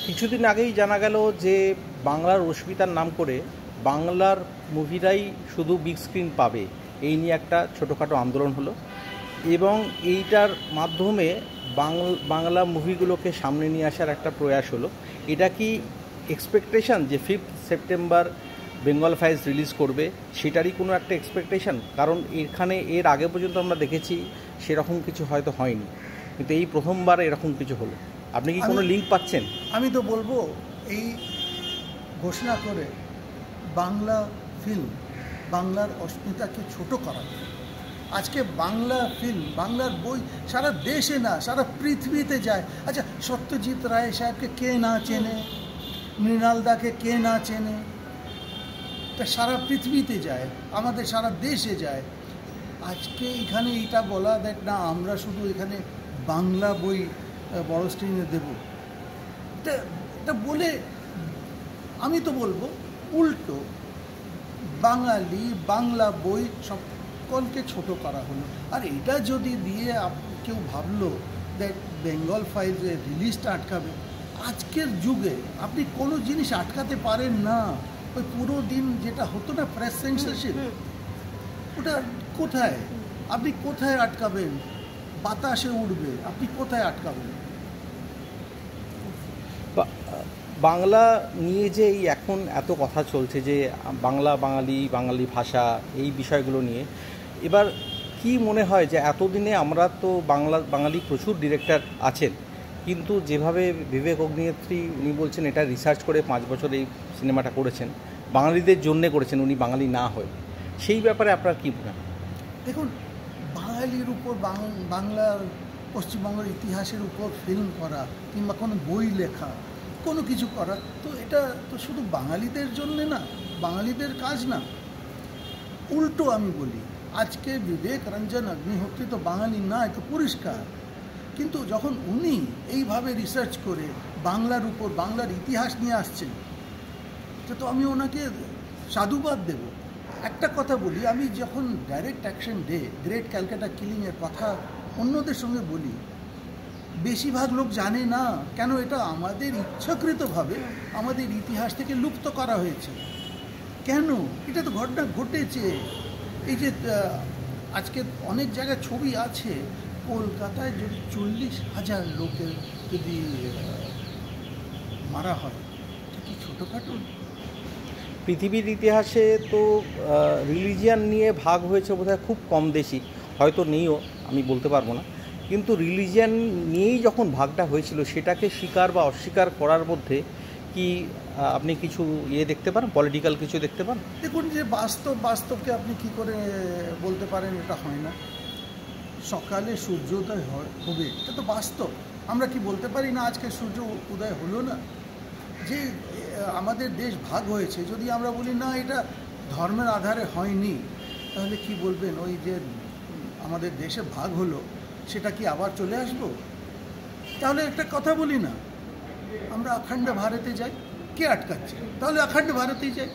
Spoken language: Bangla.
কিছুদিন আগেই জানা গেল যে বাংলার অস্মিতার নাম করে বাংলার মুভিরাই শুধু বিগ স্ক্রিন পাবে, এই নিয়ে একটা ছোটোখাটো আন্দোলন হলো এবং এইটার মাধ্যমে বাংলা মুভিগুলোকে সামনে নিয়ে আসার একটা প্রয়াস হলো। এটা কি এক্সপেকটেশন যে 5 সেপ্টেম্বর বেঙ্গল ফাইলস রিলিজ করবে, সেটারই কোনো একটা এক্সপেকটেশন? কারণ এখানে এর আগে পর্যন্ত আমরা দেখেছি সেরকম কিছু হয়তো হয়নি, কিন্তু এই প্রথমবার এরকম কিছু হলো। আপনি কি কোনো লিঙ্ক পাচ্ছেন? আমি তো বলবো এই ঘোষণা করে বাংলা ফিল্ম, বাংলার অস্মিতাকে ছোট করা। আজকে বাংলা ফিল্ম, বাংলার বই সারা দেশে না সারা পৃথিবীতে যায়। আচ্ছা, সত্যজিৎ রায় সাহেবকে কে না চেনে, মৃণাল দাকে কে না চেনে? তা সারা পৃথিবীতে যায়, আমাদের সারা দেশে যায়। আজকে এখানে এটা বলা দেখ না আমরা শুধু এখানে বাংলা বই বড় স্ক্রিনে দেব, এটা বলে আমি তো বলবো উল্টো বাঙালি বাংলা বই সকলকে ছোট করা হলো। আর এটা যদি দিয়ে কেউ ভাবলো দেখ বেঙ্গল ফাইলসের রিলিজটা আটকাবে, আজকের যুগে আপনি কোনো জিনিস আটকাতে পারেন না। ওই পুরো দিন যেটা হতো না প্রেস সেন্সরশিপ, ওটা কোথায় আপনি কোথায় আটকাবেন? বাতাসে উঠবে, আপনি কোথায় আটকাবেন? বাংলা নিয়ে যে এই এখন এত কথা চলছে যে বাংলা, বাঙালি ভাষা, এই বিষয়গুলো নিয়ে এবার কি মনে হয় যে এতদিনে আমরা তো বাঙালি প্রচুর ডিরেক্টর আছেন, কিন্তু যেভাবে বিবেক অগ্নিহোত্রী উনি বলছেন এটা রিসার্চ করে 5 বছর এই সিনেমাটা করেছেন, বাঙালিদের জন্যে করেছেন, উনি বাঙালি না হয়ে, সেই ব্যাপারে আপনার কী মনে হয়? দেখুন, বাঙালির উপর বাংলার পশ্চিমবঙ্গের ইতিহাসের উপর ফিল্ম করা কিংবা কোনো বই লেখা, কোনো কিছু করা, তো এটা তো শুধু বাঙালিদের জন্যে না, বাঙালিদের কাজ না। উল্টো আমি বলি, আজকে বিবেক রঞ্জন অগ্নিহোত্রী তো বাঙালি না, এটা পরিষ্কার। কিন্তু যখন উনি এইভাবে রিসার্চ করে বাংলার উপর বাংলার ইতিহাস নিয়ে আসছেন, তো আমি ওনাকে সাধুবাদ দেব। একটা কথা বলি, আমি যখন direct action day, great Calcutta কিলিংয়ের কথা অন্যদের সঙ্গে বলি, বেশিরভাগ লোক জানে না কেন এটা আমাদের ইচ্ছাকৃতভাবে আমাদের ইতিহাস থেকে লুপ্ত করা হয়েছে। কেন? এটা তো ঘটনা ঘটেছে। এই যে আজকে অনেক জায়গায় ছবি আছে, কলকাতায় যদি 40,000 লোকের যদি মারা হয়, এটা কি ছোটোখাটো? পৃথিবীর ইতিহাসে তো রিলিজিয়ান নিয়ে ভাগ হয়েছে বোধহয় খুব কম দেশই, হয়তো নেইও, আমি বলতে পারবো না, কিন্তু রিলিজিয়ান নিয়েই যখন ভাগটা হয়েছিল সেটাকে স্বীকার বা অস্বীকার করার মধ্যে কি আপনি কিছু দেখতে পারেন, পলিটিক্যাল কিছু দেখতে পান? দেখুন, যে বাস্তবকে আপনি কি করে বলতে পারেন এটা হয় না? সকালে সূর্যোদয় হবে, এটা তো বাস্তব। আমরা কি বলতে পারি না আজকে সূর্য উদয় হলো না? যে আমাদের দেশ ভাগ হয়েছে, যদি আমরা বলি না এটা ধর্মের আধারে হয়নি, তাহলে কি বলবেন? ওই যে আমাদের দেশে ভাগ হলো সেটা কি আবার চলে আসবো? তাহলে একটা কথা বলি না, আমরা অখণ্ড ভারতে যাই, কে আটকাচ্ছে? তাহলে অখণ্ড ভারতেই যাই।